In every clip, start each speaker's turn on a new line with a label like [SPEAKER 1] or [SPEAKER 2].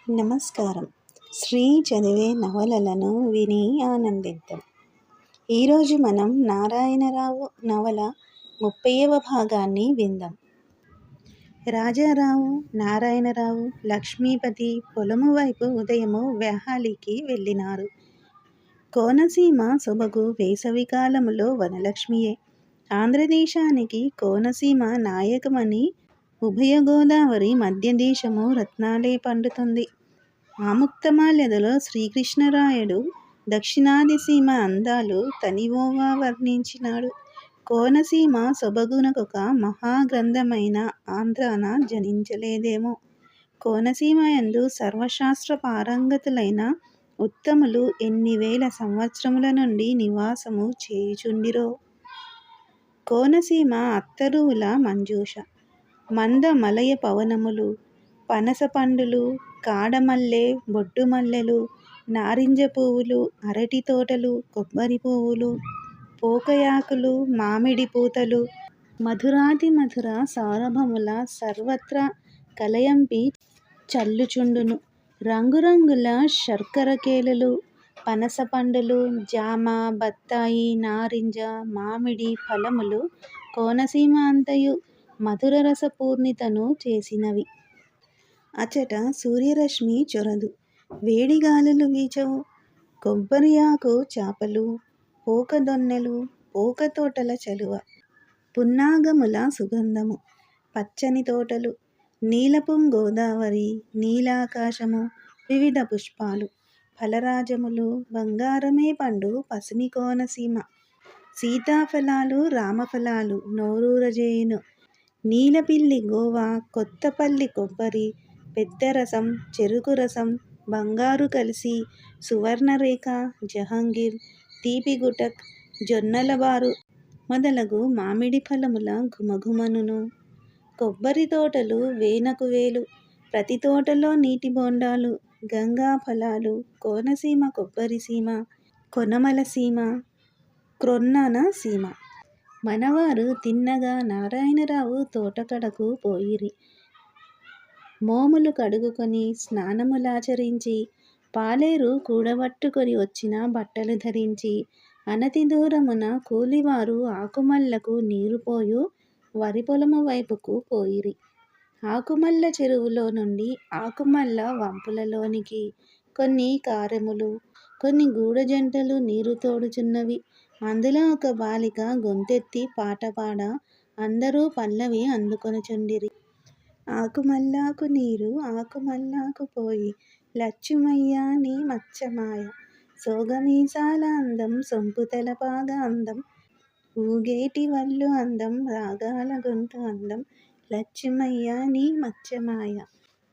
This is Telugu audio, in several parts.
[SPEAKER 1] నమస్కారం. శ్రీ చదివే నవలలను విని ఆనందిద్దాం. ఈరోజు మనం నారాయణరావు నవల 30వ భాగాన్ని విందాం. రాజారావు, నారాయణరావు, లక్ష్మీపతి పొలము వైపు ఉదయము వ్యాహాలికి వెళ్ళినారు. కోనసీమ సొబగు వేసవికాలములో వనలక్ష్మియే. ఆంధ్రదేశానికి కోనసీమ నాయకమని ఉభయ గోదావరి మధ్యదేశము రత్నాలే పండుతుంది. ఆముక్తమాల్యదలో శ్రీకృష్ణరాయుడు దక్షిణాది సీమ అందాలు తనివోగా వర్ణించినాడు. కోనసీమ సొబగునకొక మహాగ్రంథమైన ఆంధ్రాన జనించలేదేమో. కోనసీమయందు సర్వశాస్త్ర పారంగతులైన ఉత్తములు ఎన్ని వేల సంవత్సరముల నుండి నివాసము చేయుచుండిరో. కోనసీమ అత్తరువుల మంజూష. మంద మలయ పవనములు, పనస పండులు, కాడమల్లె, బొడ్డుమల్లెలు, నారింజ పువ్వులు, అరటి తోటలు, కొబ్బరి పువ్వులు, పోకయాకులు, మామిడి పూతలు, మధురాతి మధుర సౌరభముల సర్వత్రా కలయంపి చల్లుచుండును. రంగురంగుల శర్కరకేళులు, పనస పండులు, జామ, బత్తాయి, నారింజ, మామిడి ఫలములు కోనసీమ అంతయు మధుర రస పూర్ణితను చేసినవి. అచట సూర్యరశ్మి చొరదు, వేడిగాలులు వీచవు. కొబ్బరి ఆకు చాపలు, పోకదొన్నెలు, పోకతోటల చలువ, పున్నాగముల సుగంధము, పచ్చని తోటలు, నీలపుం గోదావరి, నీలాకాశము, వివిధ పుష్పాలు, ఫలరాజములు, బంగారమే పండు పసిమి కోనసీమ. సీతాఫలాలు, రామఫలాలు నోరూరజేయును. నీలపిల్లి గోవా, కొత్తపల్లి కొబ్బరి, పెద్దరసం, చెరుకు రసం, బంగారు కలిసి, సువర్ణరేఖ, జహంగీర్, తీపి గుటక్, జొన్నలబారు మొదలగు మామిడి ఫలముల ఘుమఘుమనును. కొబ్బరి తోటలు వేనకు వేలు, ప్రతి తోటలో నీటి బోండాలు. గంగా ఫలాలు, కోనసీమ కొబ్బరి సీమ, కొనమల సీమ, క్రొన్నన సీమ. మనవారు తిన్నగా నారాయణరావు తోటకడకు పోయిరి. మోములు కడుగుకొని స్నానములాచరించి, పాలేరు కూడబట్టుకొని వచ్చిన బట్టలు ధరించి, అనతి దూరమున కూలివారు ఆకుమల్లకు నీరుపోయు వరిపొలము వైపుకు పోయిరి. ఆకుమల్ల చెరువులో నుండి ఆకుమల్ల వంపులలోనికి కొన్ని కారెములు, కొన్ని గూడజంటలు నీరు తోడుచున్నవి. అందులో ఒక బాలిక గొంతెత్తి పాట పాడ అందరూ పల్లవి అందుకొనుచుండిరి. ఆకుమల్లాకు నీరు ఆకుమల్లాకు పోయి, లచ్చుమయ్య నీ మచ్చమాయ, సోగమీసాల అందం సొంపు తెలపాగ అందం, ఊగేటి వళ్ళు అందం రాగాల గొంతు అందం, లచ్చుమయ్య నీ మచ్చమాయ.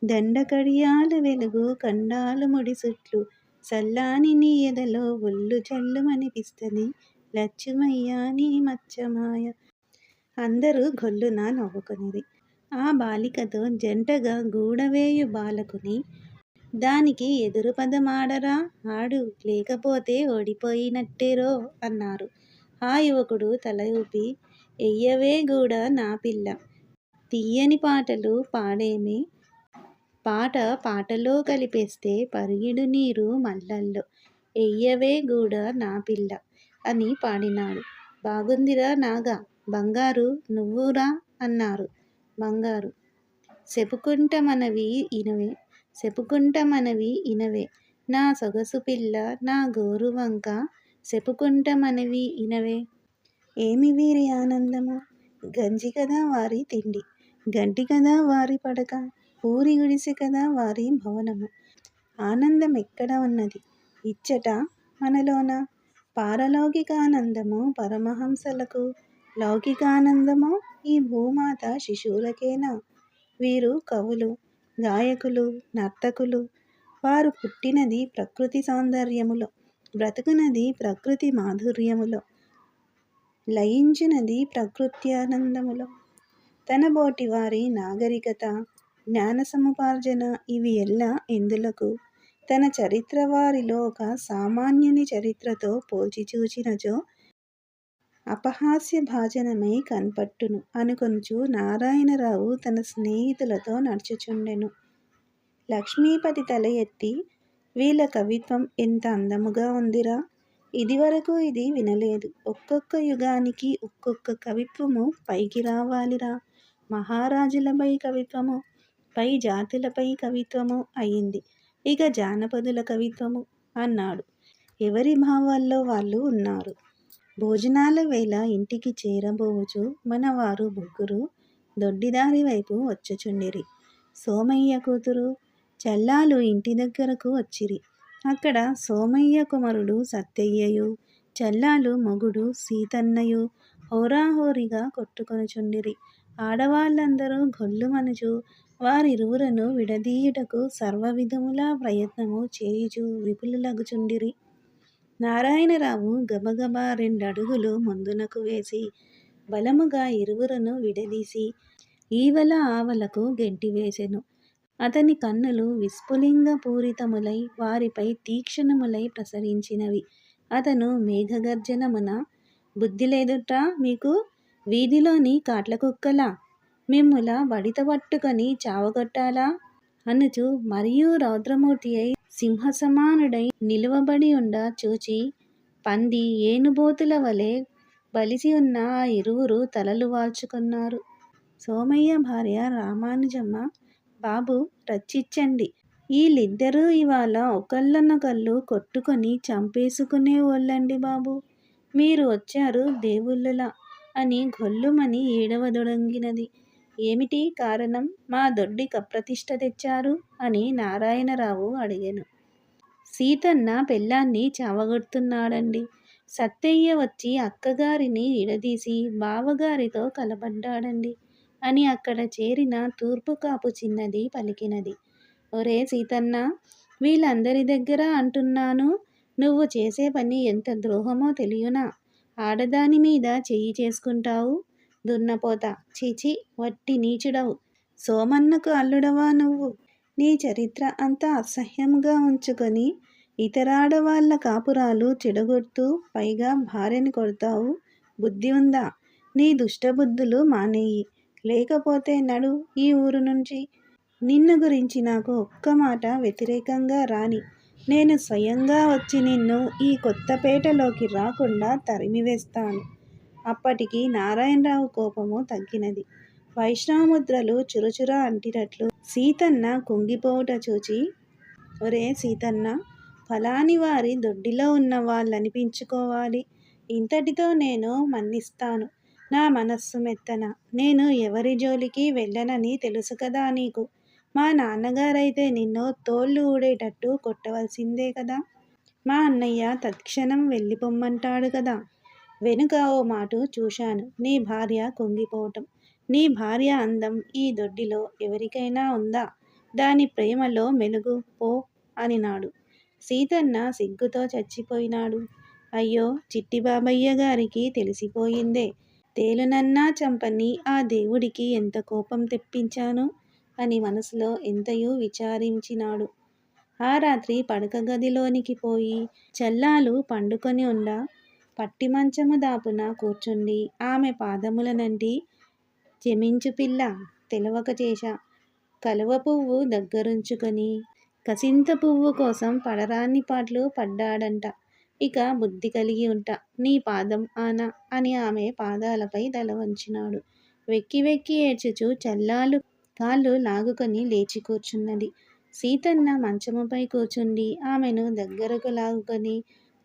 [SPEAKER 1] దండకడియాలు వెలుగు కండాలు ముడిసుట్లు, సల్లాని నీ ఎదలో ఒళ్ళు జల్లుమనిపిస్తది, లచ్చుమయ్య నీ మచ్చమాయ. అందరూ గొల్లున నవ్వుకొనిరి. ఆ బాలికతో జంటగా గూడవేయు బాలకుని, దానికి ఎదురు పదమాడరా, ఆడు, లేకపోతే ఓడిపోయినట్టేరో అన్నారు. ఆ యువకుడు తల ఊపి, ఎయ్యవే గూడ నా పిల్ల, తీయని పాటలు పాడేమే, పాట పాటలో కలిపేస్తే పరిగిడు నీరు మల్లల్లో, ఎయ్యవే గూడ నా పిల్ల అని పాడినాడు. బాగుందిరా నాగా, బంగారు నువ్వురా అన్నారు. బంగారు, సెపుకుంటమనవి ఇనవే, నా సొగసు పిల్ల నా గోరు వంక, సెపుకుంటమనవి ఇనవే. ఏమి వీరి ఆనందము, గంజి కదా వారి తిండి, గంటి కదా వారి పడక, పూరి గుడిసె కదా వారి భవనము. ఆనందం ఎక్కడ ఉన్నది, ఇచ్చట మనలోన. పారలౌకికానందము పరమహంసలకు, లౌకికానందమో ఈ భూమాత శిశువులకేనా. వీరు కవులు, గాయకులు, నర్తకులు. వారు పుట్టినది ప్రకృతి సౌందర్యములో, బ్రతుకునది ప్రకృతి మాధుర్యములో, లయించినది ప్రకృత్యానందములో. తన బోటి వారి నాగరికత, జ్ఞాన సముపార్జన ఇవి ఎల్లా ఎందులకు. తన చరిత్ర వారిలో ఒక సామాన్యుని చరిత్రతో పోల్చి చూచినచో అపహాస్య భాజనమై కన్పట్టును అనుకొనుచు నారాయణరావు తన స్నేహితులతో నడుచుచుండెను. లక్ష్మీపతి తల ఎత్తి, వీళ్ళ కవిత్వం ఎంత అందముగా ఉందిరా! ఇదివరకు ఇది వినలేదు. ఒక్కొక్క యుగానికి ఒక్కొక్క కవిత్వము పైకి రావాలిరా! మహారాజులపై కవిత్వము, పై జాతులపై కవిత్వము అయింది. ఇక జానపదుల కవిత్వము అన్నాడు. ఎవరి భావాల్లో వాళ్ళు ఉన్నారు. భోజనాల వేళ ఇంటికి చేరబోవచ్చు మనవారు ముగ్గురు దొడ్డిదారి వైపు వచ్చుచుండిరి. సోమయ్య కూతురు చెల్లాలు ఇంటి దగ్గరకు వచ్చిరి. అక్కడ సోమయ్య కుమారుడు సత్తయ్యయు, చెల్లాలు మొగుడు సీతన్నయు హోరాహోరీగా కొట్టుకొనుచుండిరి. ఆడవాళ్ళందరూ గొల్లుమనుచు వారిరువురను విడదీయుటకు సర్వవిధముల ప్రయత్నము చేయుచు విపులులగుచుండిరి. నారాయణరావు గబగబా 2 అడుగులు ముందునకు వేసి బలముగా ఇరువురును విడదీసి ఈవల ఆవలకు గెంటివేసెను. అతని కన్నులు విస్ఫులింగ పూరితములై వారిపై తీక్షణములై ప్రసరించినవి. అతను మేఘగర్జనమున, బుద్ధిలేదుట్రా మీకు, వీధిలోని కాట్లకుక్కలా, మిమ్ముల బడిత పట్టుకొని చావగొట్టాలా అనుచు మరియు రౌద్రమూర్తి అయి సింహసమానుడై నిలువబడి ఉండ చూచి పంది ఏనుబోతుల వలె బలిసి ఉన్న ఆ ఇరువురు తలలు వాల్చుకున్నారు. సోమయ్య భార్య రామానుజమ్మ, బాబు రచ్చిచ్చండి, ఈళ్ళిద్దరూ ఇవాళ ఒకళ్ళనొకళ్ళు కొట్టుకొని చంపేసుకునే వోళ్ళండి బాబు, మీరు వచ్చారు దేవుళ్ళులా అని గొల్లుమని ఏడవదొడంగినది. ఏమిటి కారణం, మా దొడ్డికి అప్రతిష్ట తెచ్చారు అని నారాయణరావు అడిగెను. సీతన్న పెళ్ళాన్ని చావగొడుతున్నాడండి. సత్తయ్య వచ్చి అక్కగారిని విడదీసి బావగారితో కలబడ్డాడండి అని అక్కడ చేరిన తూర్పుకాపు చిన్నది పలికినది. ఒరే సీతన్న, వీళ్ళందరి దగ్గర అంటున్నాను, నువ్వు చేసే పని ఎంత ద్రోహమో తెలియనా? ఆడదాని మీద చెయ్యి చేసుకుంటావు, దున్నపోత, చీచి, వట్టి నీచుడవు. సోమన్నకు అల్లుడవా నువ్వు? నీ చరిత్ర అంతా అసహ్యముగా ఉంచుకొని ఇతరాడవాళ్ళ కాపురాలు చెడగొడుతూ పైగా భార్యని కొడతావు. బుద్ధి ఉందా? నీ దుష్టబుద్ధులు మానేయి, లేకపోతే నడు ఈ ఊరు నుంచి. నిన్ను గురించి నాకు ఒక్క మాట వ్యతిరేకంగా రాని, నేను స్వయంగా వచ్చి నిన్ను ఈ కొత్తపేటలోకి రాకుండా తరిమివేస్తాను. అప్పటికి నారాయణరావు కోపము తగ్గినది. వైష్ణవముద్రలు చురచుర అంటినట్లు సీతన్న కుంగిపోవుట చూచి, ఒరే సీతన్న, ఫలాని వారి దొడ్డిలో ఉన్న వాళ్ళనిపించుకోవాలి. ఇంతటితో నేను మన్నిస్తాను. నా మనస్సు మెత్తన, నేను ఎవరి జోలికి వెళ్ళనని తెలుసు కదా నీకు. మా నాన్నగారైతే నిన్ను తోళ్ళు ఊడేటట్టు కొట్టవలసిందే కదా. మా అన్నయ్య తత్క్షణం వెళ్ళిపోమ్మంటాడు కదా. వెనుక ఓ మాట చూశాను, నీ భార్య కుంగిపోవటం. నీ భార్య అందం ఈ దొడ్డిలో ఎవరికైనా ఉందా? దాని ప్రేమలో మెలుగు పో అనినాడు. సీతన్న సిగ్గుతో చచ్చిపోయినాడు. అయ్యో, చిట్టి బాబయ్య గారికి తెలిసిపోయిందే. తేలునన్నా చంపని ఆ దేవుడికి ఎంత కోపం తెప్పించాను అని మనసులో ఎంతయో విచారించినాడు. ఆ రాత్రి పడక గదిలోనికి పోయి చల్లాలు పండుకొని ఉండ పట్టి మంచము దాపున కూర్చుండి ఆమె పాదములనంటి, జమించు పిల్ల, తెలవక చేశా. కలువ పువ్వు దగ్గరుంచుకొని కసింత పువ్వు కోసం పడరాని పాట్లు పడ్డాడంట. ఇక బుద్ధి కలిగి ఉంటా, నీ పాదం ఆన అని ఆమె పాదాలపై తల వంచినాడు. వెక్కి వెక్కి ఏడ్చుచు చల్లాలు కాళ్ళు లాగుకొని లేచి కూర్చున్నది. సీతన్న మంచముపై కూర్చుండి ఆమెను దగ్గరకు లాగుకొని,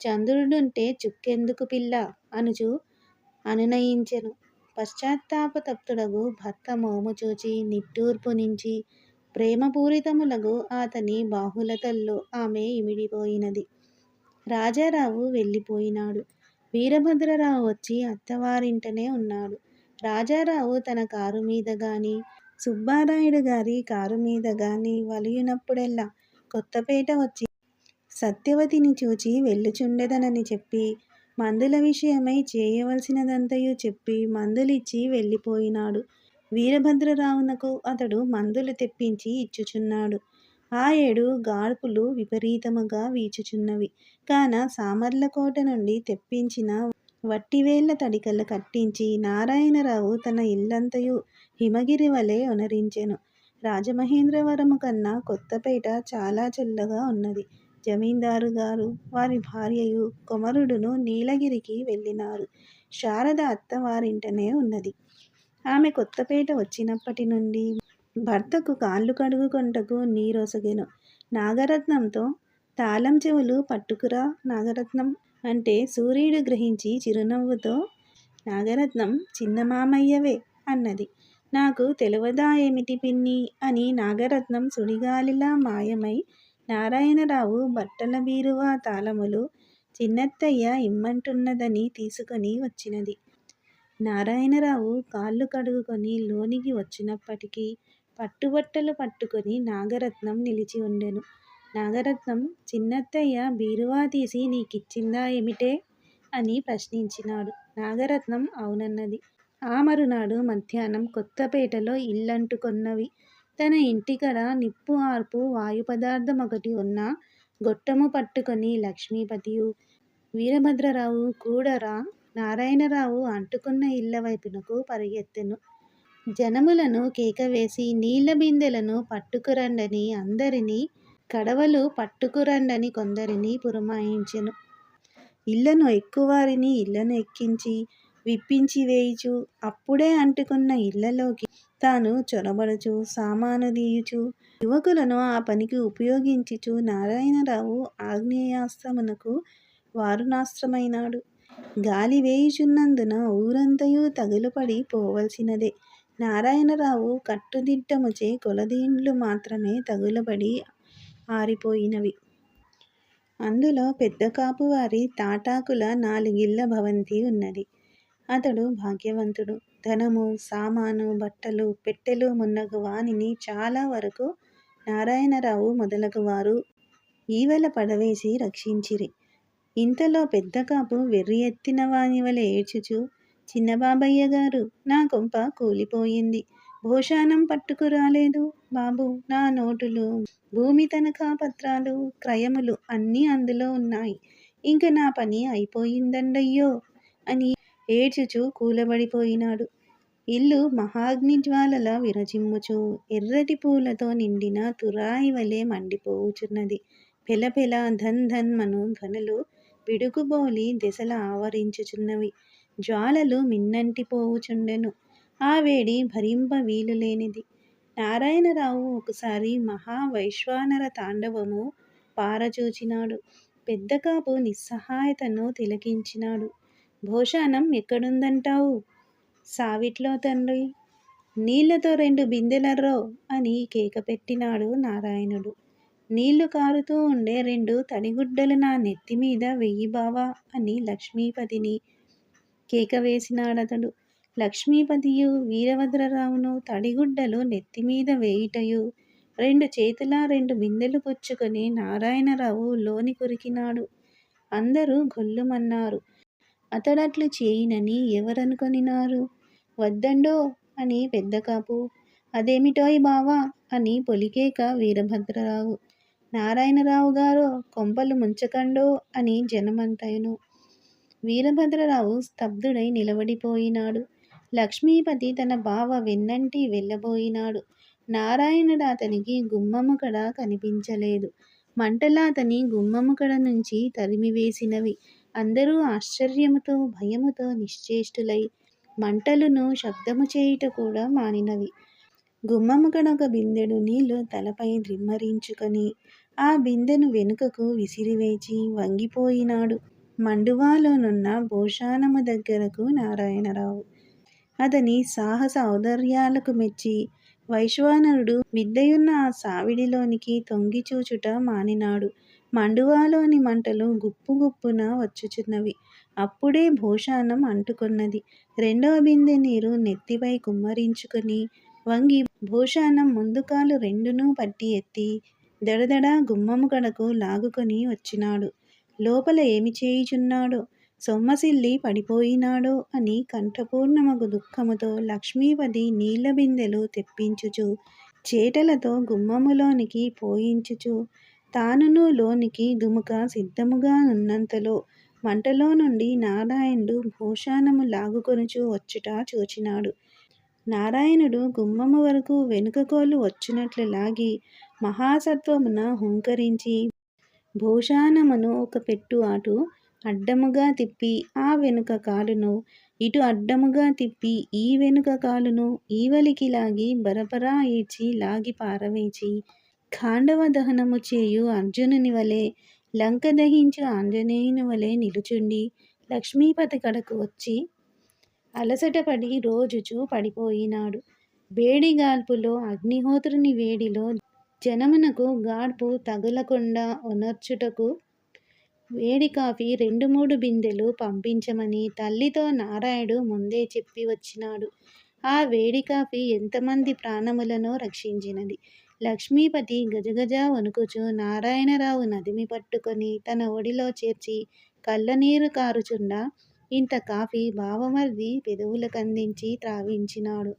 [SPEAKER 1] చంద్రుడుంటే చుక్కెందుకు పిల్ల అనుచు అనునయించెను. పశ్చాత్తాపతప్తుడగు భర్త మోము చూచి నిట్టూర్పు నుంచి ప్రేమపూరితములగు అతని బాహులతల్లో ఆమె ఇమిడిపోయినది. రాజారావు వెళ్ళిపోయినాడు. వీరభద్రరావు వచ్చి అత్తవారింటనే ఉన్నాడు. రాజారావు తన కారు మీద గాని, సుబ్బారాయుడు గారి కారు మీద గాని వలియునప్పుడెల్లా కొత్తపేట వచ్చి సత్యవతిని చూచి వెళ్ళుచుండెదనని చెప్పి, మందుల విషయమై చేయవలసినదంతయు చెప్పి మందులిచ్చి వెళ్ళిపోయినాడు. వీరభద్రరావునకు అతడు మందులు తెప్పించి ఇచ్చుచున్నాడు. ఆ ఏడు గాడ్పులు విపరీతముగా వీచుచున్నవి. కాన సామర్లకోట నుండి తెప్పించిన వట్టివేళ్ల తడికలు కట్టించి నారాయణరావు తన ఇల్లంతయు హిమగిరి వలె ఒనరించెను. రాజమహేంద్రవరము కన్నా కొత్తపేట చాలా చల్లగా ఉన్నది. జమీందారు గారు, వారి భార్యయు, కుమారుడును నీలగిరికి వెళ్ళినారు. శారద అత్తవారింటనే ఉన్నది. ఆమె కొత్తపేట వచ్చినప్పటి నుండి భర్తకు కాళ్ళు కడుగుకొనుటకు నీరొసగెను. నాగరత్నంతో తాళం చెవులు పట్టుకురా నాగరత్నం అంటే సూర్యుడు గ్రహించి చిరునవ్వుతో నాగరత్నం చిన్న మామయ్యవే అన్నది. నాకు తెలవదా ఏమిటి పిన్ని అని నాగరత్నం సుడిగాలిలా మాయమై నారాయణరావు బట్టల బీరువా తాళములు చిన్నత్తయ్య ఇమ్మంటున్నదని తీసుకొని వచ్చినది. నారాయణరావు కాళ్ళు కడుగుకొని లోనికి వచ్చినప్పటికీ పట్టుబట్టలు పట్టుకొని నాగరత్నం నిలిచి ఉండెను. నాగరత్నం చిన్నత్తయ్య బీరువా తీసి నీకిచ్చిందా ఏమిటే అని ప్రశ్నించినాడు. నాగరత్నం అవునన్నది. ఆ మరునాడు మధ్యాహ్నం కొత్తపేటలో ఇల్లంటుకొన్నవి. తన ఇంటికడ నిప్పు ఆర్పు వాయు పదార్థమొకటి ఉన్న గొట్టము పట్టుకొని లక్ష్మీపతియు వీరభద్రరావు కూడరా నారాయణరావు అంటుకున్న ఇళ్ల వైపునకు పరిగెత్తెను. జనములను కేకవేసి నీళ్ల బిందెలను పట్టుకురండని అందరినీ, కడవలు పట్టుకురండని కొందరిని పురమాయించెను. ఇళ్లను ఎక్కువారిని ఇళ్లను ఎక్కించి విప్పించి వేయుచు అప్పుడే అంటుకున్న ఇళ్లలోకి తాను చొరబడుచు సామాను దీయుచు యువకులను ఆ పనికి ఉపయోగించుచు నారాయణరావు ఆగ్నేయాస్త్రమునకు వారుణాస్త్రమైనాడు. గాలి వేయుచున్నందున ఊరంతయు తగులుపడి పోవలసినదే. నారాయణరావు కట్టుదిట్టముచే కొలదీండ్లు మాత్రమే తగులబడి ఆరిపోయినవి. అందులో పెద్దకాపువారి తాటాకుల 4 ఇళ్ల భవంతి ఉన్నది. అతడు భాగ్యవంతుడు. ధనము, సామాను, బట్టలు, పెట్టెలు మున్నగు వానిని చాలా వరకు నారాయణరావు మొదలగువారు ఈవెల పడవేసి రక్షించిరి. ఇంతలో పెద్దకాపు వెర్రి ఎత్తిన వానివలె ఏడ్చుచు, చిన్నబాబయ్యగారు, నా కొంప కూలిపోయింది. భోషాణం పట్టుకురాలేదు బాబూ. నా నోటులు, భూమి తనఖా పత్రాలు, క్రయములు అన్నీ అందులో ఉన్నాయి. ఇంక నా పని అయిపోయిందండయ్యో అని ఏడ్చుచూ కూలబడిపోయినాడు. ఇల్లు మహాగ్నిజ్వాలలా విరజిమ్ముచూ ఎర్రటి పూలతో నిండిన తురాయి వలె మండిపోవుచున్నది. పెలపెల ధన్ ధన్ మను ధ్వనులు పిడుగుబోలి దెసల ఆవరించుచున్నవి. జ్వాలలు మిన్నంటిపోవుచుండెను. ఆ వేడి భరింప వీలులేనిది. నారాయణరావు ఒకసారి మహావైశ్వానర తాండవము పారచూచినాడు. పెద్దకాపు నిస్సహాయతను తిలకించినాడు. భోషాణం ఎక్కడుందంటావు? సావిట్లో తండ్రి. నీళ్లతో 2 బిందెలర్రో అని కేకపెట్టినాడు నారాయణుడు. నీళ్లు కారుతూ ఉండే 2 తడిగుడ్డలు నా నెత్తిమీద వెయ్యి బావా అని లక్ష్మీపతిని కేకవేసినాడతడు. లక్ష్మీపతియు వీరభద్రరావును తడిగుడ్డలు నెత్తిమీద వేయుటయు 2 చేతులా 2 బిందెలు పుచ్చుకొని నారాయణరావు లోని కురికినాడు. అందరూ గొల్లుమన్నారు. అతడట్లు చేయునని ఎవరనుకొనినారు? వద్దండో అని పెద్దకాపు, అదేమిటోయ్ బావా అని పొలికేక వీరభద్రరావు. నారాయణరావు గారో కొంపలు ముంచకండో అని జనమంతయును. వీరభద్రరావు స్తబ్దుడై నిలబడిపోయినాడు. లక్ష్మీపతి తన బావ వెన్నంటి వెళ్ళబోయినాడు. నారాయణుడు అతనికి గుమ్మముకడ కనిపించలేదు. మంటలాతని గుమ్మముకడ నుంచి తరిమివేసినవి. అందరూ ఆశ్చర్యముతో భయముతో నిశ్చేష్టులై మంటలును శబ్దము చేయుట కూడా మానినవి. గుమ్మముకడ ఒక బిందెడు నీళ్లు తలపై ద్రిమ్మరించుకొని ఆ బిందెను వెనుకకు విసిరివేచి వంగిపోయినాడు. మండువాలోనున్న భోషాణము దగ్గరకు నారాయణరావు. అతని సాహస ఔదార్యాలకు మెచ్చి వైశ్వానరుడు మిద్దెయున్న ఆ సావిడిలోనికి తొంగిచూచుట మానినాడు. మండువాలోని మంటలు గుప్పు గుప్పున వచ్చుచున్నవి. అప్పుడే భోషాణం అంటుకొన్నది. 2వ బిందె నీరు నెత్తిపై కుమ్మరించుకొని వంగి భోషాణం ముందు కాలు రెండునూ పట్టి ఎత్తి దడదడ గుమ్మము కడకు లాగుకొని వచ్చినాడు. లోపల ఏమి చేయుచున్నాడో, సొమ్మసిల్లి పడిపోయినాడో అని కంఠపూర్ణమగు దుఃఖముతో లక్ష్మీపతి నీళ్ల బిందెలు తెప్పించుచు చేటలతో గుమ్మములోనికి పోయించుచు తానును లోనికి దుముక సిద్ధముగా నున్నంతలో మంటలో నుండి నారాయణుడు భోషాణము లాగుకొనుచు వచ్చుట చూచినాడు. నారాయణుడు గుమ్మము వరకు వెనుకకోలు వచ్చినట్లు లాగి మహాసత్వమున హుంకరించి భూషాణమును ఒక పెట్టు అటు అడ్డముగా తిప్పి ఆ వెనుక కాలును ఇటు అడ్డముగా తిప్పి ఈ వెనుక కాలును ఈవలికి లాగి బరబరా ఈడ్చి లాగి పారవేచి ఖాండవ దహనము చేయు అర్జునుని వలె లంక దహించు ఆంజనేయుని వలె నిలుచుండి లక్ష్మీపతి కడకు వచ్చి అలసటపడి రోజుచూ పడిపోయినాడు. వేడిగాల్పులో అగ్నిహోత్రుని వేడిలో జనమునకు గాడ్పు తగులకుండా ఒనర్చుటకు వేడి కాఫీ 2-3 బిందెలు పంపించమని తల్లితో నారాయణుడు ముందే చెప్పి వచ్చినాడు. ఆ వేడి కాఫీ ఎంతమంది ప్రాణములను రక్షించినది. లక్ష్మీపతి గజగజ వణుకుచు నారాయణరావు నదిమి పట్టుకొని తన ఒడిలో చేర్చి కళ్ళనీరు కారుచుండా ఇంత కాఫీ బావమరిది పెదవులకందించి త్రావించినాడు.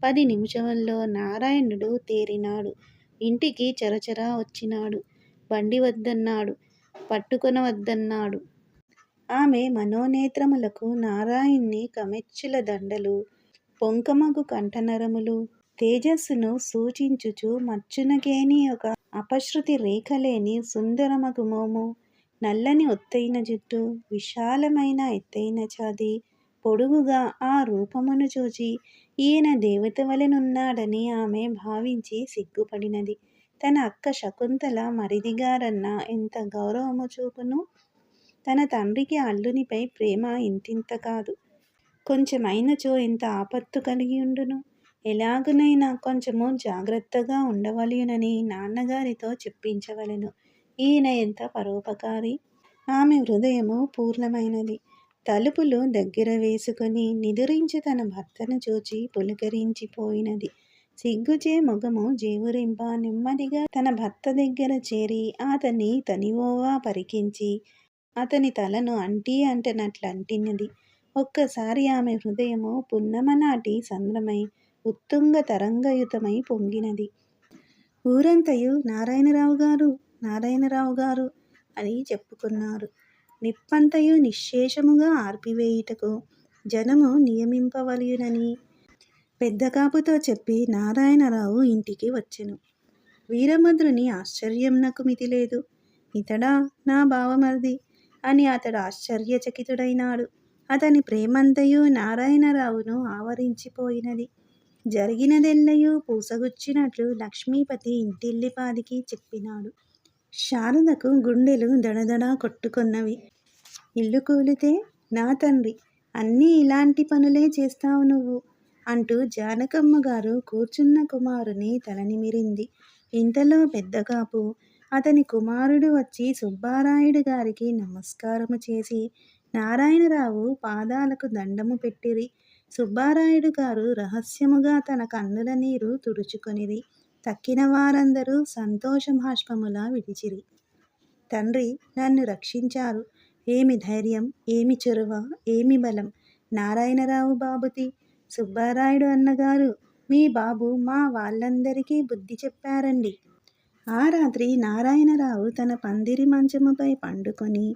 [SPEAKER 1] 10 నిమిషముల్లో నారాయణుడు తేరినాడు. ఇంటికి చరచరా వచ్చినాడు. బండి వద్దన్నాడు. పట్టుకొనవద్దన్నాడు. ఆమె మనోనేత్రములకు నారాయణ్ణి కమెచ్చుల దండలు, పొంకమగు కంఠనరములు, తేజస్సును సూచించుచు మచ్చునకేని ఒక అపశృతి రేఖలేని సుందరమగు మోము, నల్లని ఒత్తైన జుట్టు, విశాలమైన ఎత్తైన ఛాతీ, పొడుగుగా ఆ రూపమును చూచి ఈయన దేవత వలెనున్నాడని ఆమె భావించి సిగ్గుపడినది. తన అక్క శకుంతల మరిదిగారన్న ఎంత గౌరవము చూపును. తన తండ్రికి అల్లునిపై ప్రేమ ఇంతింత కాదు. కొంచెమైనచో ఎంత ఆపత్తు కలిగియుండును. ఎలాగునైనా కొంచెము జాగ్రత్తగా ఉండవలెనని నాన్నగారితో చెప్పించవలెను. ఈయన ఎంత పరోపకారి. ఆమె హృదయము పూర్ణమైనది. తలుపులు దగ్గర వేసుకొని నిదురించి తన భర్తను చూచి పులకరించిపోయినది. సిగ్గుచే మొగము జేవురింప నెమ్మదిగా తన భర్త దగ్గర చేరి అతని తనివోవా పరికించి అతని తలను అంటనట్లంటినది. ఒక్కసారి ఆమె హృదయము పున్నమనాటి సంద్రమై ఉత్తుంగ తరంగయుతమై పొంగినది. ఊరంతయు నారాయణరావు గారు, నారాయణరావు గారు అని చెప్పుకున్నారు. నిప్పంతయు నిశ్శేషముగా ఆర్పివేయుటకు జనము నియమింపవలయునని పెద్దకాపుతో చెప్పి నారాయణరావు ఇంటికి వచ్చెను. వీరభద్రుని ఆశ్చర్యంనకు మితిలేదు. ఇతడా నా బావమరిది అని అతడు ఆశ్చర్యచకితుడైనాడు. అతని ప్రేమంతయు నారాయణరావును ఆవరించిపోయినది. జరిగినదెల్లయూ పూసగుచ్చినట్లు లక్ష్మీపతి ఇంటిల్లిపాదికి చెప్పినాడు. శారదకు గుండెలు దడదడా కొట్టుకొన్నవి. ఇల్లు కూలితే నా తండ్రి, అన్నీ ఇలాంటి పనులే చేస్తావు నువ్వు అంటూ జానకమ్మగారు కూర్చున్న కుమారుని తలనిమిరింది. ఇంతలో పెద్దకాపు అతని కుమారుడు వచ్చి సుబ్బారాయుడు గారికి నమస్కారము చేసి నారాయణరావు పాదాలకు దండము పెట్టిరి. సుబ్బారాయుడు గారు రహస్యముగా తన కన్నుల నీరు తుడుచుకొనిరి. తక్కిన వారందరూ సంతోషభాష్పములా విడిచిరి. తండ్రి నన్ను రక్షించారు. ఏమి ధైర్యం, ఏమి చొరవ, ఏమి బలం. నారాయణరావు బాబుతి. సుబ్బారాయుడు అన్నగారు, మీ బాబు మా వాళ్ళందరికీ బుద్ధి చెప్పారండి. ఆ రాత్రి నారాయణరావు తన పందిరి మంచముపై పండుకొని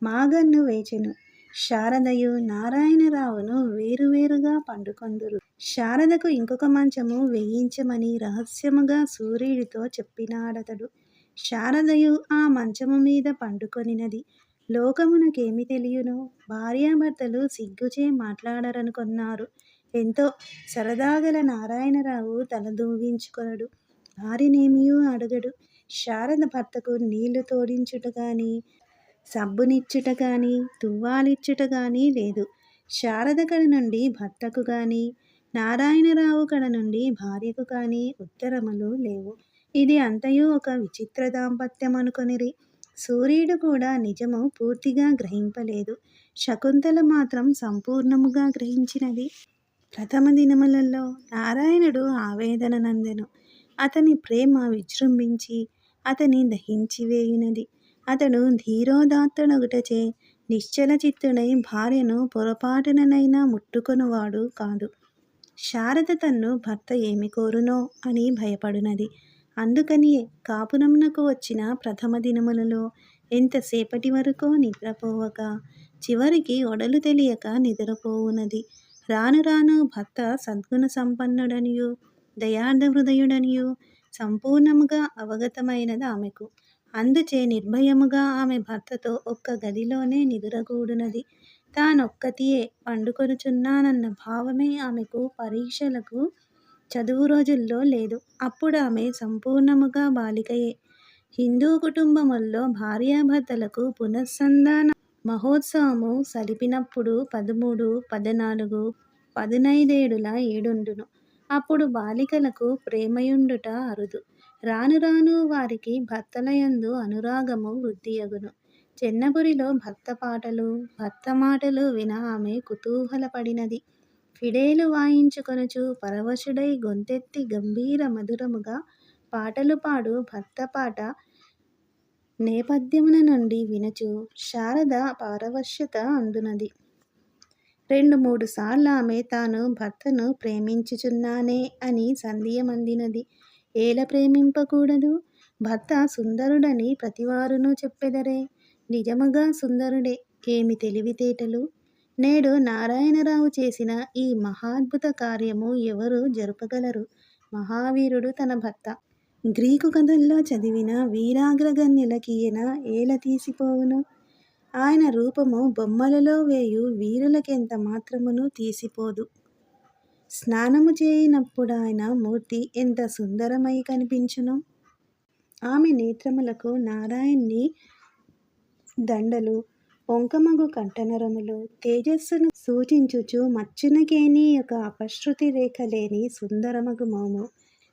[SPEAKER 1] మాగన్ను వేచెను. శారదయు నారాయణరావును వేరువేరుగా పండుకొందురు. శారదకు ఇంకొక మంచము వేయించమని రహస్యముగా సూర్యుడితో చెప్పినాడతడు. శారదయు ఆ మంచము మీద పండుకొనినది. లోకమునకేమి తెలియను. భార్యాభర్తలు సిగ్గుచే మాట్లాడరనుకొన్నారు. ఎంతో సరదాగల నారాయణరావు తలదూగించుకొనడు. భార్యనేమియూ అడగడు. శారద భర్తకు నీళ్లు తోడించుట గాని, సబ్బునిచ్చుట గాని, తువ్వాలిచ్చుట గాని లేదు. శారద కడ నుండి భర్తకు గాని, నారాయణరావు కడ నుండి భార్యకు కాని ఉత్తరములు లేవు. ఇది అంతయు ఒక విచిత్ర దాంపత్యమనుకొనిరి. సూర్యుడు కూడా నిజము పూర్తిగా గ్రహింపలేదు. శకుంతల మాత్రం సంపూర్ణముగా గ్రహించినది. ప్రథమ దినములలో నారాయణుడు ఆవేదన నందెను. అతని ప్రేమ విజృంభించి అతని దహించివేయునది. అతడు ధీరోదాత్తుడగుటచే నిశ్చల చిత్తుడై భార్యను పొరపాటుననైనా ముట్టుకొనువాడు కాదు. శారద తన్ను భర్త ఏమి కోరునో అని భయపడునది. అందుకనియే కాపురమునకు వచ్చిన ప్రథమ దినములలో ఎంతసేపటి వరకో నిద్రపోవక చివరికి ఒడలు తెలియక నిద్రపోవునది. రాను రాను భర్త సద్గుణ సంపన్నుడనియు దయార్ధ హృదయుడనియు సంపూర్ణముగా అవగతమైనది ఆమెకు. అందుచే నిర్భయముగా ఆమె భర్తతో ఒక్క గదిలోనే నిదురగూడునది. తానొక్కతియే పండుకొనుచున్నానన్న భావమే ఆమెకు పరీక్షలకు చదువు రోజుల్లో లేదు. అప్పుడామె సంపూర్ణముగా బాలికయే. హిందూ కుటుంబముల్లో భార్యాభర్తలకు పునఃసంధాన మహోత్సవము సలిపినప్పుడు 13, 14, 15 ఏడుండును. అప్పుడు బాలికలకు ప్రేమయుండుట అరుదు. రాను రాను వారికి భర్తలయందు అనురాగము వృద్ధియగును. చెన్నపురిలో భర్త పాటలు, భర్త మాటలు విన ఆమె కుతూహలపడినది. ఫిడేలు వాయించుకొనుచు పరవశుడై గొంతెత్తి గంభీర మధురముగా పాటలు పాడు భర్త పాట నేపథ్యమున నుండి వినుచు శారద పారవశ్యత అందునది. 2-3 సార్లు ఆమె తాను భర్తను ప్రేమించుచున్నానే అని సంధియమందినది. ఏల ప్రేమింపకూడదు? భర్త సుందరుడని ప్రతివారును చెప్పెదరే. నిజముగా సుందరుడే. ఏమి తెలివితేటలు! నేడు నారాయణరావు చేసిన ఈ మహాద్భుత కార్యము ఎవరు జరుపగలరు? మహావీరుడు తన భర్త. గ్రీకు కథల్లో చదివిన వీరాగ్రగణ్యుల కీయన ఏల తీసిపోవును? ఆయన రూపము బొమ్మలలో వేయు వీరులకెంత మాత్రమును తీసిపోదు. స్నానము చేయినప్పుడాయన మూర్తి ఎంత సుందరమై కనిపించును. ఆమె నేత్రములకు నారాయణ్ణి దండలు, పొంకమగు కంఠనరములు, తేజస్సును సూచించుచు మచ్చునకేని ఒక అపశృతి రేఖ లేని సుందరమగు మోము,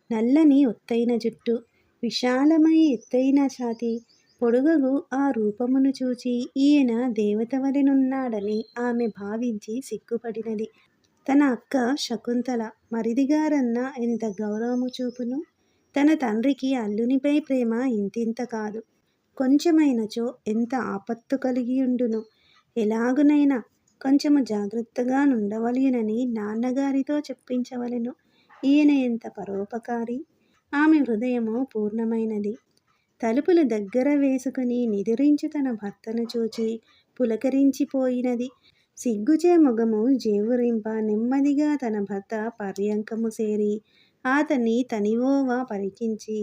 [SPEAKER 1] నల్లని ఒత్తైన జుట్టు, విశాలమై ఎత్తైన ఛాతి, పొడుగగు ఆ రూపమును చూచి ఈయన దేవత వలెనున్నాడని ఆమె భావించి సిగ్గుపడినది. తన అక్క శకుంతల మరిదిగారన్న ఎంత గౌరవము చూపును. తన తండ్రికి అల్లునిపై ప్రేమ ఇంతింత కాదు. కొంచెమైనచో ఎంత ఆపత్తు కలిగియుండును. ఎలాగునైనా కొంచెము జాగ్రత్తగా నుండవలయునని నాన్నగారితో చెప్పించవలెను. ఈయన ఎంత పరోపకారి! ఆమె హృదయము పూర్ణమైనది. తలుపులు దగ్గర వేసుకుని నిదురించు తన భర్తను చూచి పులకరించిపోయినది. సిగ్గుచే మొగము జేవురింప నెమ్మదిగా తన భర్త పర్యంకము సేరి అతని తనివోవ పరికించి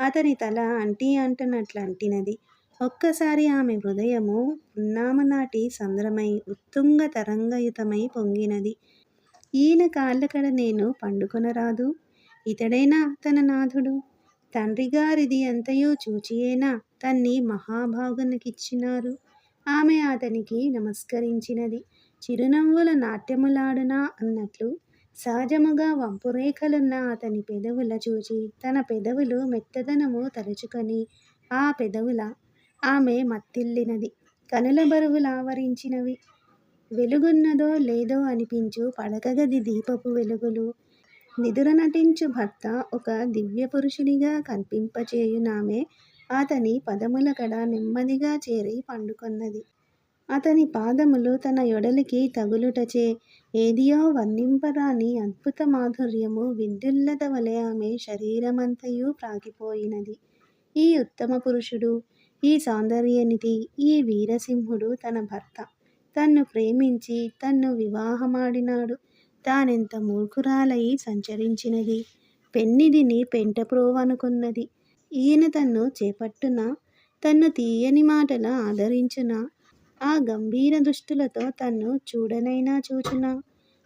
[SPEAKER 1] అతని తల అంటి అంటునట్లంటినది. ఒక్కసారి ఆమె హృదయము పున్నామనాటి సంద్రమై ఉత్తుంగ తరంగయుతమై పొంగినది. ఈయన కాళ్ళకడ నేను పండుకొనరాదు? ఇతడేనా తన నాథుడు? తండ్రిగారిది అంతయు చూచియేనా తన్ని మహాభాగునికిచ్చినారు. ఆమె అతనికి నమస్కరించినది. చిరునవ్వుల నాట్యములాడునా అన్నట్లు. సహజముగా వంపురేఖలున్న అతని పెదవుల చూచి తన పెదవులు మెత్తదనము తలుచుకొని ఆ పెదవుల ఆమె మత్తిల్లినది. కనుల బరువులావరించినవి. వెలుగున్నదో లేదో అనిపించు పడకగది దీపపు వెలుగులు, నిదుర నటించు భర్త ఒక దివ్యపురుషునిగా కనిపింపచేయునామె అతని పదముల కడ నెమ్మదిగా చేరి పండుకొన్నది. అతని పాదములు తన యొడలికి తగులుటచే ఏదియో వర్ణింపరాని అద్భుత మాధుర్యము విద్యుల్లత వలె ఆమె శరీరమంతయు ప్రాకిపోయినది. ఈ ఉత్తమ పురుషుడు, ఈ సౌందర్యనిధి, ఈ వీరసింహుడు తన భర్త. తన్ను ప్రేమించి తన్ను వివాహమాడినాడు. తానెంత మూర్ఖురాలై సంచరించినది. పెన్నిధిని పెంటప్రోవనుకున్నది. ఈయన తన్ను చేపట్టునా? తన్ను తీయని మాటల ఆదరించునా? ఆ గంభీర దుష్టులతో తన్ను చూడనైనా చూచునా?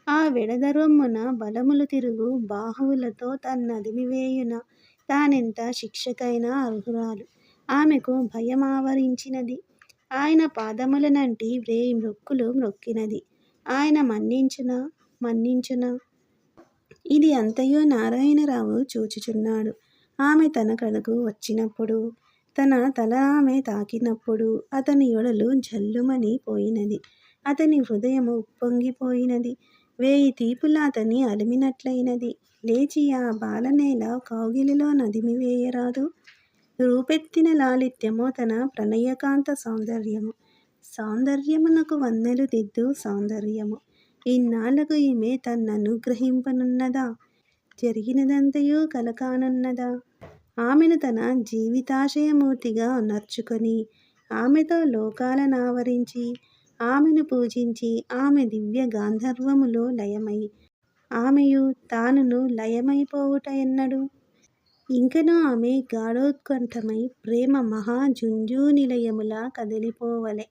[SPEAKER 1] ఆ వెడదరొమ్మున బలములు తిరుగు బాహువులతో తన్నదిమివేయునా? తానెంత శిక్షకైనా అర్హురాలు. ఆమెకు భయం ఆవరించినది. ఆయన పాదములనంటి వ్రేయి మ్రొక్కులు మ్రొక్కినది. ఆయన మన్నించునా? మన్నించునా? ఇది అంతయు నారాయణరావు చూచుచున్నాడు. ఆమె తన కడకు వచ్చినప్పుడు, తన తల ఆమె తాకినప్పుడు అతని యొడలు జల్లుమని పోయినది. అతని హృదయము ఉప్పొంగిపోయినది. 1000 తీపుల అతని అలిమినట్లయినది. లేచి ఆ బాలనేల కౌగిలిలో నదిమివేయరాదు? రూపెత్తిన లాలిత్యము తన ప్రణయకాంత సౌందర్యము. సౌందర్యమునకు వన్నెలు దిద్దు సౌందర్యము. ఇన్నాళ్లకు ఈమె తన్ననుగ్రహింపనున్నదా? జరిగినదంతయు కలకానున్నదా? ఆమెను తన జీవితాశయమూర్తిగా నర్చుకొని ఆమెతో లోకాలనావరించి ఆమెను పూజించి ఆమె దివ్య గాంధర్వములో లయమై ఆమెయు తానును లయమైపోవుట ఎన్నడు? ఇంకను ఆమె గాఢోత్కంఠమై ప్రేమ మహాజుంజూనిలయములా కదలిపోవలె.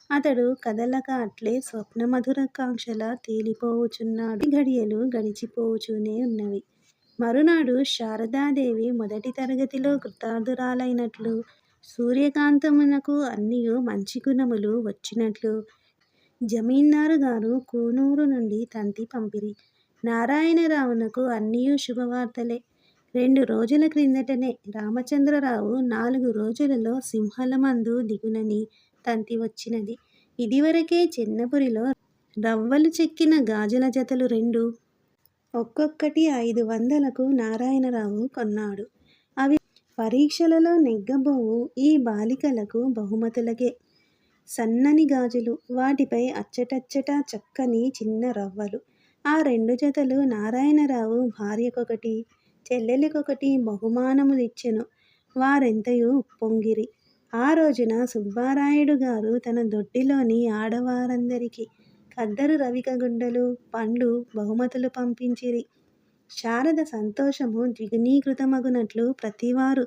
[SPEAKER 1] అతడు కదలక అట్లే స్వప్నమధురాకాంక్షలా తేలిపోవుచున్నాడు. ఘడియలు గడిచిపోవుచూనే ఉన్నవి. మరునాడు శారదాదేవి మొదటి తరగతిలో కృతార్థురాలైనట్లు, సూర్యకాంతమునకు అన్నియు మంచి గుణములు వచ్చినట్లు జమీందారు గారు కూనూరు నుండి తంతి పంపిరి. నారాయణరావునకు అన్నియు శుభవార్తలే. 2 రోజుల క్రిందటనే రామచంద్రరావు 4 రోజులలో సింహలమందు దిగునని తంతి వచ్చినది. ఇదివరకే చెన్నపురిలో రవ్వలు చెక్కిన గాజుల జతలు 2 ఒక్కొక్కటి 500కు నారాయణరావు కొన్నాడు. అవి పరీక్షలలో నెగ్గబోవు ఈ బాలికలకు బహుమతులకే. సన్నని గాజులు, వాటిపై అచ్చటచ్చటా చక్కని చిన్న రవ్వలు. ఆ 2 జతలు నారాయణరావు భార్యకొకటి, చెల్లెలికొకటి బహుమానములిచ్చెను. వారెంతయు ఉప్పొంగిరి. ఆ రోజున సుబ్బారాయుడు గారు తన దొడ్డిలోని ఆడవారందరికీ ఖద్దరు రవిక గుడ్డలు, పండ్లు బహుమతులు పంపించిరి. శారద సంతోషము ద్విగుణీకృతమగునట్లు ప్రతివారు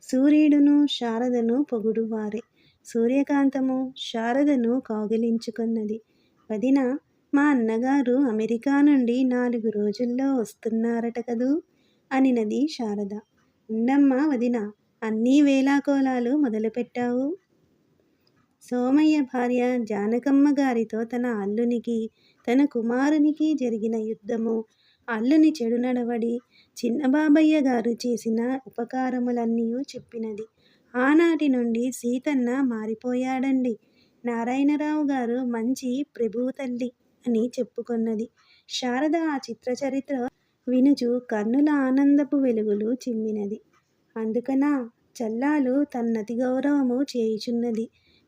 [SPEAKER 1] సూర్యుడును శారదను పొగుడువారే. సూర్యకాంతము శారదను కౌగిలించుకొన్నది. వదినా, మా అన్నగారు అమెరికా నుండి 4 రోజుల్లో వస్తున్నారట కదూ అనినది శారద. ఉండమ్మా వదినా, అన్నీ వేళాకోళాలు మొదలుపెట్టావు. సోమయ్య భార్య జానకమ్మ గారితో తన అల్లునికి, తన కుమారునికి జరిగిన యుద్ధము, అల్లుని చెడు నడవడి, చిన్నబాబయ్య గారు చేసిన ఉపకారములన్నీయూ చెప్పినది. ఆనాటి నుండి సీతన్న మారిపోయాడండి. నారాయణరావు గారు మంచి ప్రభుతల్లి అని చెప్పుకొన్నది. శారద ఆ చిత్రచరిత్ర వినుచు కన్నుల ఆనందపు వెలుగులు చిమ్మినది. అందుకనా చల్లాలు తన్నతి గౌరవము చేయుచున్నది.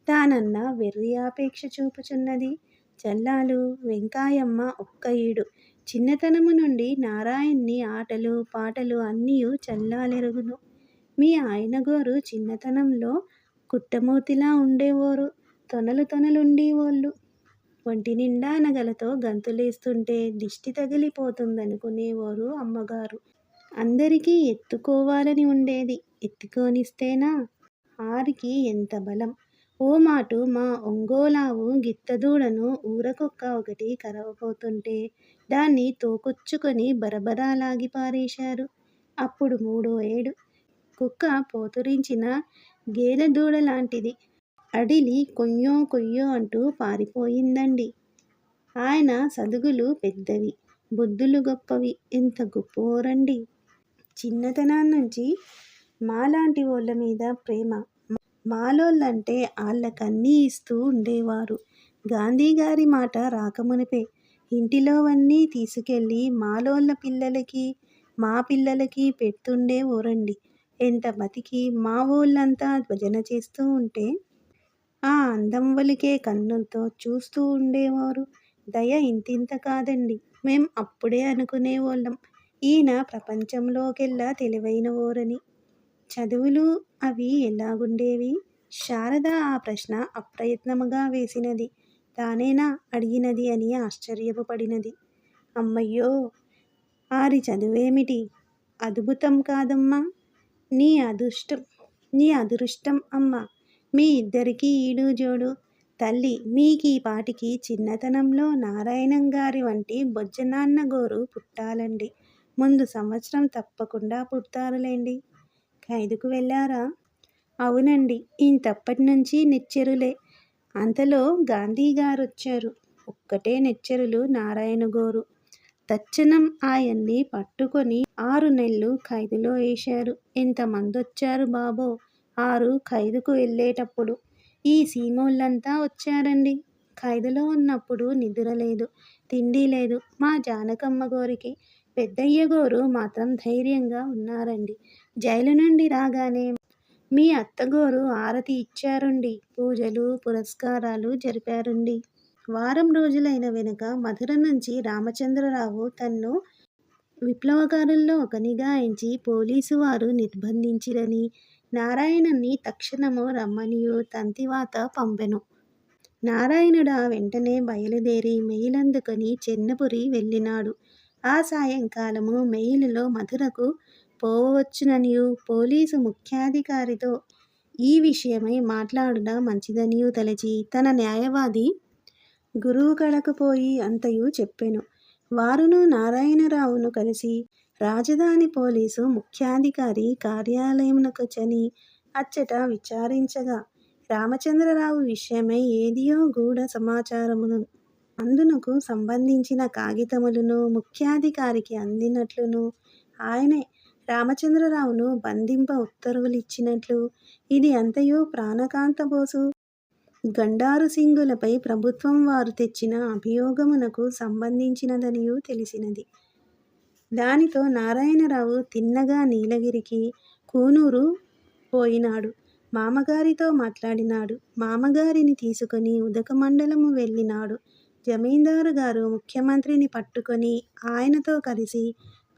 [SPEAKER 1] తానన్న వెర్రి ఆపేక్ష చూపుచున్నది. చల్లాలు వెంకాయమ్మ ఒక్క ఈడు. చిన్నతనము నుండి నారాయణ్ణి ఆటలు పాటలు అన్నియు చల్లాలెరుగును. మీ ఆయనగోరు చిన్నతనంలో కుట్టమూర్తిలా ఉండేవోరు. తొనలుండేవోళ్ళు. ఒంటినిండా నగలతో గంతులేస్తుంటే దిష్టి తగిలిపోతుందనుకునేవోరు అమ్మగారు. అందరికీ ఎత్తుకోవాలని ఉండేది. ఎత్తుకోనిస్తేనా? ఆరికి ఎంత బలం! ఓ మాటు మా ఒంగోలావు గిత్తదూడను ఊరకుక్క ఒకటి కరవబోతుంటే దాన్ని తోకొచ్చుకొని బరబరా లాగి పారేశారు. అప్పుడు 3వ ఏడు. కుక్క పోతురించిన గేదెదూడలాంటిది. అడిలి కొయ్యో కొయ్యో అంటూ పారిపోయిందండి. ఆయన సదుగులు పెద్దవి, బుద్ధులు గొప్పవి. ఎంత గొప్పోరండి! చిన్నతనాన్నుంచి మాలాంటి వోళ్ళ మీద ప్రేమ. మాలోళ్ళంటే ఆళ్ళకన్నీ ఇస్తూ ఉండేవారు. గాంధీగారి మాట రాకమునుపే ఇంటిలోవన్నీ తీసుకెళ్ళి మాలోళ్ళ పిల్లలకి, మా పిల్లలకి పెడ్తుండేవోరండి. ఎంత బతికి మా వోళ్ళంతా భజన చేస్తూ ఉంటే ఆ అందం ఒలికే కన్నుల్తో చూస్తూ ఉండేవారు. దయ ఇంతింత కాదండి. మేం అప్పుడే అనుకునేవోళ్ళం ఈయన ప్రపంచంలోకెల్లా తెలివైనవోరని. చదువులు అవి ఎలాగుండేవి? శారద ఆ ప్రశ్న అప్రయత్నముగా వేసినది. తానేనా అడిగినది అని ఆశ్చర్యపు పడినది. అమ్మయ్యో, ఆరి చదువేమిటి అద్భుతం కాదమ్మా! నీ అదృష్టం అమ్మా! మీ ఇద్దరికీ ఈడు జోడు. తల్లి మీకీ పాటికి చిన్నతనంలో నారాయణంగారి వంటి బొజ్జనాన్నగోరు పుట్టాలండి. ముందు సంవత్సరం తప్పకుండా పుడతారులేండి. ఖైదుకు వెళ్ళారా? అవునండి. ఇంతప్పట్నుంచీ నెచ్చెరులే. అంతలో గాంధీగారొచ్చారు. ఒక్కటే నెచ్చెరులు నారాయణగోరు. తచ్చనం ఆయన్ని పట్టుకొని 6 నెల్లు ఖైదులో ఏశారు. ఎంతమందొచ్చారు బాబో 6 ఖైదుకు వెళ్ళేటప్పుడు. ఈ సీమోళ్ళంతా వచ్చారండి. ఖైదులో ఉన్నప్పుడు నిదురలేదు, తిండి లేదు మా జానకమ్మగోరికి. పెద్దయ్యగోరు మాత్రం ధైర్యంగా ఉన్నారండి. జైలు నుండి రాగానే మీ అత్తగోరు ఆరతి ఇచ్చారుండి. పూజలు పురస్కారాలు జరిపారుండి. వారం రోజులైన వెనుక మధుర నుంచి రామచంద్రరావు తన్ను విప్లవకారుల్లో ఒకనిగా ఎంచి పోలీసువారు నిర్బంధించిరని, నారాయణుని తక్షణము రమ్మనియూ తంతివాత పంపెను. నారాయణుడు ఆ వెంటనే బయలుదేరి మెయిలందుకొని చెన్నపురి వెళ్ళినాడు. ఆ సాయంకాలము మెయిలులో మధురకు పోవచ్చుననియూ పోలీసు ముఖ్యాధికారితో ఈ విషయమై మాట్లాడుట మంచిదనియూ తలచి తన న్యాయవాది గురువు కడకు పోయి అంతయు చెప్పెను. వారును నారాయణరావును కలిసి రాజధాని పోలీసు ముఖ్యాధికారి కార్యాలయమునకొచ్చని అచ్చట విచారించగా రామచంద్రరావు విషయమై ఏదియో గూఢ సమాచారమును అందునకు సంబంధించిన కాగితములను ముఖ్యాధికారికి అందినట్లును ఆయనే రామచంద్రరావును బంధింప ఉత్తర్వులిచ్చినట్లు ఇది అంతయు ప్రాణకాంతబోసు గండారు సింగులపై ప్రభుత్వం వారు తెచ్చిన అభియోగమునకు సంబంధించినదనియూ తెలిసినది. దానితో నారాయణరావు తిన్నగా నీలగిరికి కూనూరు పోయినాడు. మామగారితో మాట్లాడినాడు. మామగారిని తీసుకొని ఉదకమండలము వెళ్ళినాడు. జమీందారు గారు ముఖ్యమంత్రిని పట్టుకొని ఆయనతో కలిసి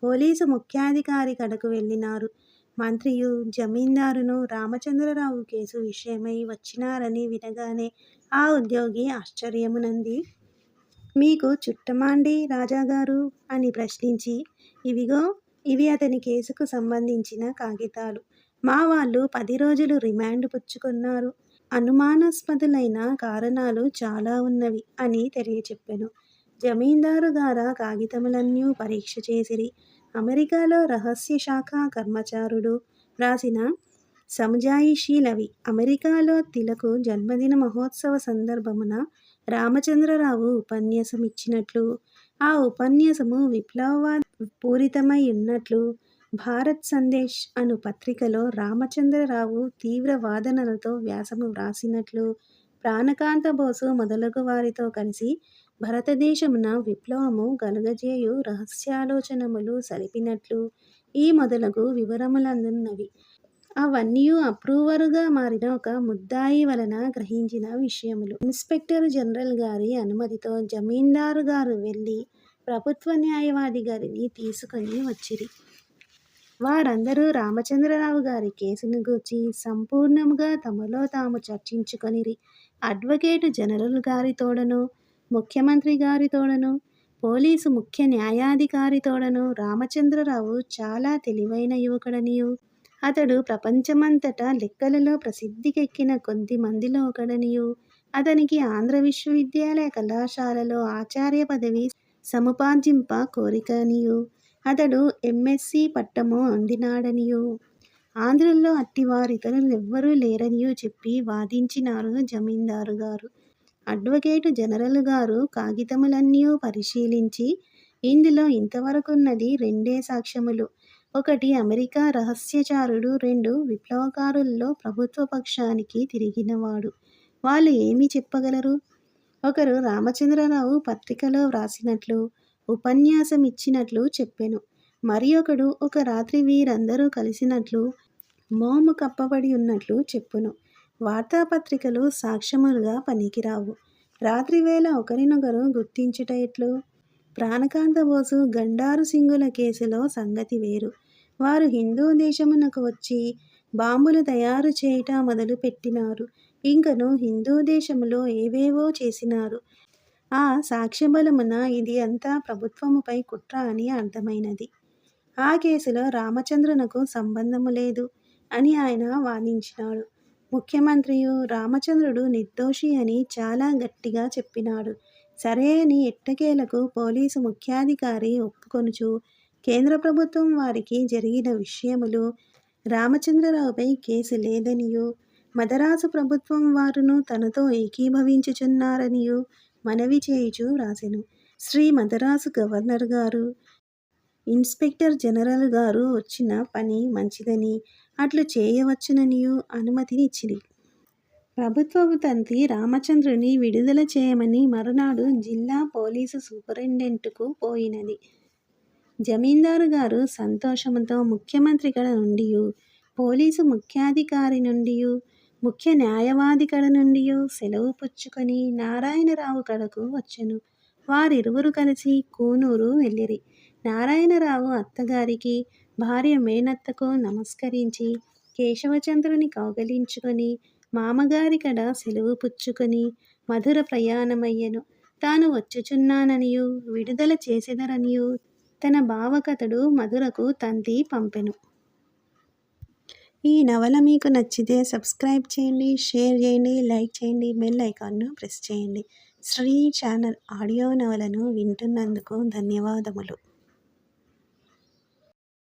[SPEAKER 1] పోలీసు ముఖ్యాధికారి కడకు వెళ్ళినారు. మంత్రియు జమీందారును రామచంద్రరావు కేసు విషయమై వచ్చినారని వినగానే ఆ ఉద్యోగి ఆశ్చర్యమునంది మీకు చుట్టమాండి రాజాగారు అని ప్రశ్నించి ఇవిగో ఇవి అతని కేసుకు సంబంధించిన కాగితాలు. మా వాళ్ళు 10 రోజులు రిమాండ్ పుచ్చుకున్నారు. అనుమానాస్పదులైన కారణాలు చాలా ఉన్నవి అని తెలియచెప్పెను. జమీందారు గారా కాగితములన్నీ పరీక్ష చేసిరి. అమెరికాలో రహస్య శాఖ కర్మచారుడు వ్రాసిన సమజాయిషీలవి. అమెరికాలో తిలకు జన్మదిన మహోత్సవ సందర్భమున రామచంద్రరావు ఉపన్యాసమిచ్చినట్లు ఆ ఉపన్యాసము విప్లవవాద పూరితమై ఉన్నట్లు భారత్ సందేశ్ అను పత్రికలో రామచంద్రరావు తీవ్ర వాదనలతో వ్యాసము వ్రాసినట్లు ప్రాణకాంత బోసు మొదలగు వారితో కలిసి భారతదేశమున విప్లవము గలుగజేయు రహస్యాలోచనములు సలిపినట్లు ఈ మొదలగు వివరములందున్నవి. అవన్నీయు అప్రూవరుగా మారిన ఒక ముద్దాయి వలన గ్రహించిన విషయములు. ఇన్స్పెక్టర్ జనరల్ గారి అనుమతితో జమీందారు గారు వెళ్ళి ప్రభుత్వ న్యాయవాది గారిని తీసుకొని వచ్చిరి. వారందరూ రామచంద్రరావు గారి కేసును గూర్చి సంపూర్ణముగా తమలో తాము చర్చించుకొనిరి. అడ్వకేటు జనరల్ గారితోడను ముఖ్యమంత్రి గారితోడను పోలీసు ముఖ్య న్యాయాధికారితోడను రామచంద్రరావు చాలా తెలివైన యువకుడనియు అతడు ప్రపంచమంతటా లెక్కలలో ప్రసిద్ధికెక్కిన కొద్ది మందిలో ఒకడనియు అతనికి ఆంధ్ర విశ్వవిద్యాలయ కళాశాలలో ఆచార్య పదవి సముపార్జింప కోరికనియు అతడు ఎంఎస్సి పట్టము అందినాడనియు ఆంధ్రుల్లో అట్టివారితరులెవ్వరూ లేరనియూ చెప్పి వాదించినారు జమీందారు గారు. అడ్వకేటు జనరల్ గారు కాగితములన్నీ పరిశీలించి ఇందులో ఇంతవరకున్నది 2 సాక్ష్యములు. ఒకటి అమెరికా రహస్యచారుడు, 2 విప్లవకారుల్లో ప్రభుత్వ పక్షానికి తిరిగినవాడు. వాళ్ళు ఏమి చెప్పగలరు? ఒకరు రామచంద్రరావు పత్రికలో వ్రాసినట్లు ఉపన్యాసమిచ్చినట్లు చెప్పెను. మరి ఒకడు ఒక రాత్రి వీరందరూ కలిసినట్లు మోము కప్పబడి ఉన్నట్లు చెప్పును. వార్తాపత్రికలు సాక్ష్యములుగా పనికిరావు. రాత్రివేళ ఒకరినొకరు గుర్తించుట ఎట్లు? ప్రాణకాంత బోసు గండారు సింగుల కేసులో సంగతి వేరు. వారు హిందూ దేశమునకు వచ్చి బాంబులు తయారు చేయుట మొదలు పెట్టినారు. ఇంకను హిందూ దేశములో ఏవేవో చేసినారు. ఆ సాక్ష్యబలమున ఇది అంతా ప్రభుత్వముపై కుట్ర అని అర్థమైనది. ఆ కేసులో రామచంద్రునకు సంబంధము లేదు అని ఆయన వాదించినాడు. ముఖ్యమంత్రియు రామచంద్రుడు నిర్దోషి అని చాలా గట్టిగా చెప్పినాడు. సరే అని ఎట్టకేలకు పోలీసు ముఖ్యాధికారి ఒప్పుకొనుచు కేంద్ర ప్రభుత్వం వారికి జరిగిన విషయములు రామచంద్రరావుపై కేసు లేదనియు మదరాసు ప్రభుత్వం వారును తనతో ఏకీభవించుచున్నారనియు మనవి చేయుచు రాసెను. శ్రీ మదరాసు గవర్నర్ గారు ఇన్స్పెక్టర్ జనరల్ గారు వచ్చిన పని మంచిదని అట్లు చేయవచ్చుననియు అనుమతినిచ్చిరి. ప్రభుత్వపు తంత్రి రామచంద్రుని విడుదల చేయమని మరునాడు జిల్లా పోలీసు సూపరింటెండెంటుకు పోయినది. జమీందారు గారు సంతోషముతో ముఖ్యమంత్రి కడ నుండియు పోలీసు ముఖ్యాధికారి నుండియు ముఖ్య న్యాయవాది కడ నుండియు సెలవు పుచ్చుకొని నారాయణరావు కడకు వచ్చెను. వారిరువురు కలిసి కూనూరు వెళ్ళిరి. నారాయణరావు అత్తగారికి భార్య మేనత్తకు నమస్కరించి కేశవచంద్రుని కౌగలించుకొని మామగారి కడ సెలవు పుచ్చుకొని మధుర ప్రయాణమయ్యెను. తాను వచ్చుచున్నాననియు విడుదల చేసెదరనియు తన బావకతడు మధురకు తంతి పంపెను. ఈ నవల మీకు నచ్చితే సబ్స్క్రైబ్ చేయండి, షేర్ చేయండి, లైక్ చేయండి, బెల్ ఐకాన్ను ప్రెస్ చేయండి. శ్రీ ఛానల్ ఆడియో నవలను వింటున్నందుకు ధన్యవాదములు.